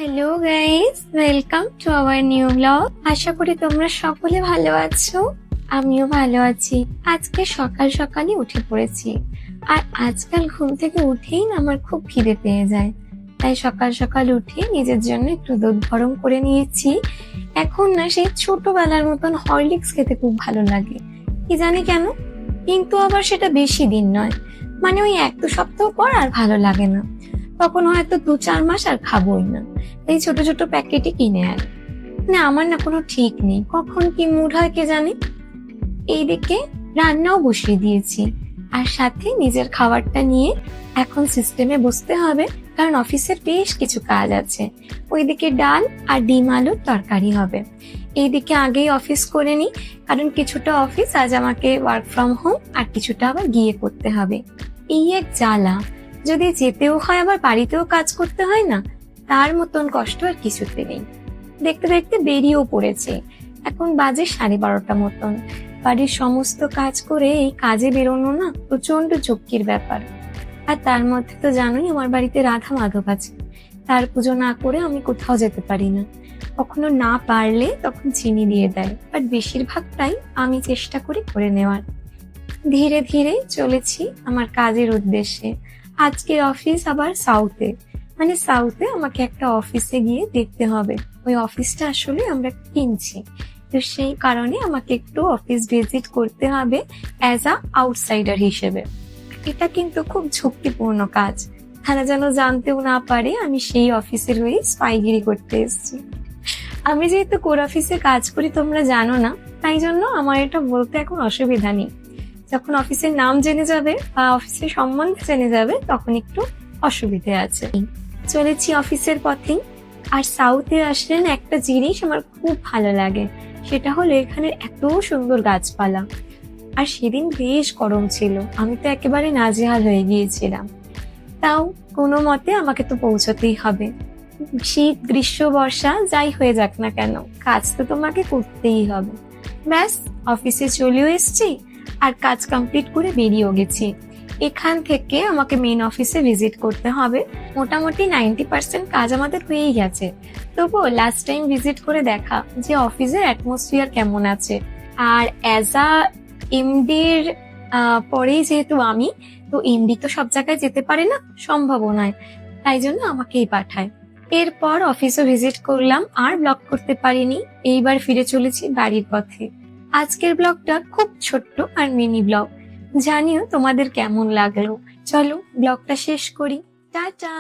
Hello guys, welcome to our new blog. আশা করি তোমরা সকলে ভালো আছো, আমিও ভালো আছি। আজকে সকাল সকালই উঠে পড়েছি, আর আজকাল ঘুম থেকে উঠেই না আমার খুব খিদে পেয়ে যায়। তাই সকাল সকাল উঠে নিজের জন্য একটু দুধ গরম করে নিয়েছি। এখন না সেই ছোটবেলার মতন হরলিক্স খেতে খুব ভালো লাগে, কি জানি কেন। কিন্তু আবার সেটা বেশি দিন নয়, মানে ওই 1-2 সপ্তাহ পর আর ভালো লাগে না। তখন হয়তো 2-4 মাস আর খাবোই না। এই ছোট ছোট প্যাকেটই কিনে আনি। না আমার না কোনো ঠিক নেই, কখন কি মুড হয় কে জানে। এইদিকে রান্নাও বসিয়ে দিয়েছি, আর সাথে নিজের খাবারটা নিয়ে এখন সিস্টেমে বসতে হবে, কারণ অফিসের বেশ কিছু কাজ আছে। ওইদিকে ডাল আর ডিম আলুর তরকারি হবে। এইদিকে আগেই অফিস করে নিই, কারণ কিছুটা অফিস আজ আমাকে ওয়ার্ক ফ্রম হোম, আর কিছুটা আবার গিয়ে করতে হবে। এই এক জ্বালা, যদি যেতেও হয় আবার বাড়িতেও কাজ করতে হয় না, তার মতন কষ্ট আর কিছুতে নেই। দেখতে দেখতে বেরিয়েও পড়েছে, এখন বাজে 12:30 মতন। বাড়ির সমস্ত কাজ করে এই কাজে বেরোনো না প্রচন্ড ঝক্কির ব্যাপার। আর তার মধ্যে তো জানোই আমার বাড়িতে রাধা মাধব আছে, তার পুজো না করে আমি কোথাও যেতে পারি না। কখনো না পারলে তখন চিনি দিয়ে দেয়, বাট বেশিরভাগটাই আমি চেষ্টা করি করে নেওয়ার। ধীরে ধীরে চলেছি আমার কাজের উদ্দেশ্যে। আজকের অফিস আবার সাউথে, মানে সাউথে আমাকে একটা অফিসে গিয়ে দেখতে হবে। ওই অফিসটা আসলে আমরা কিনছি, তো সেই কারণে আমাকে একটু অফিস ভিজিট করতে হবে অ্যাজ আ আউটসাইডার হিসেবে। এটা কিন্তু খুব ঝুঁকিপূর্ণ কাজ, তারা যেন জানতেও না পারে আমি সেই অফিসের হয়ে স্পাইগিরি করতে এসেছি। আমি যেহেতু কোর অফিসে কাজ করি তোমরা জানো না, তাই জন্য আমার এটা বলতে এখন অসুবিধা নেই। যখন অফিসের নাম জেনে যাবে বা অফিসের সম্বন্ধে জেনে যাবে তখন একটু অসুবিধে আছে। চলেছি অফিসের পথেই। আর সাউথে আসলেন একটা জিনিস আমার খুব ভালো লাগে, সেটা হলো এখানে এত সুন্দর গাছপালা। আর সেদিন বেশ গরম ছিল, আমি তো একেবারে নাজেহাল হয়ে গিয়েছিলাম। তাও কোনো মতে আমাকে তো পৌঁছতেই হবে। শীত গ্রীষ্ম বর্ষা যাই হয়ে যাক না কেন, কাজ তো তোমাকে করতেই হবে। ব্যাস, অফিসে চলেও এসছি, আর কাজ কমপ্লিট করে বেরিয়েও গেছি। এখান থেকে আমাকে মেন অফিসে ভিজিট করতে হবে। মোটামুটি 90% কাজ আমাদের হয়েই গেছে। তবুও লাস্ট টাইম ভিজিট করে দেখা যে অফিসের অ্যাটমসফিয়ার কেমন আছে। আর অ্যাজ আ এমডির পরেই যেহেতু আমি, তো এমডি তো সব জায়গায় যেতে পারে না, সম্ভবও নয়, তাই জন্য আমাকেই পাঠায়। এরপর অফিসও ভিজিট করলাম, আর ব্লগ করতে পারিনি। এইবার ফিরে চলেছি বাড়ির পথে। আজকের ব্লগটা খুব ছোট্ট আর মিনি ব্লগ, জানিও তোমাদের কেমন লাগলো। চলো ব্লগটা শেষ করি, টাটা।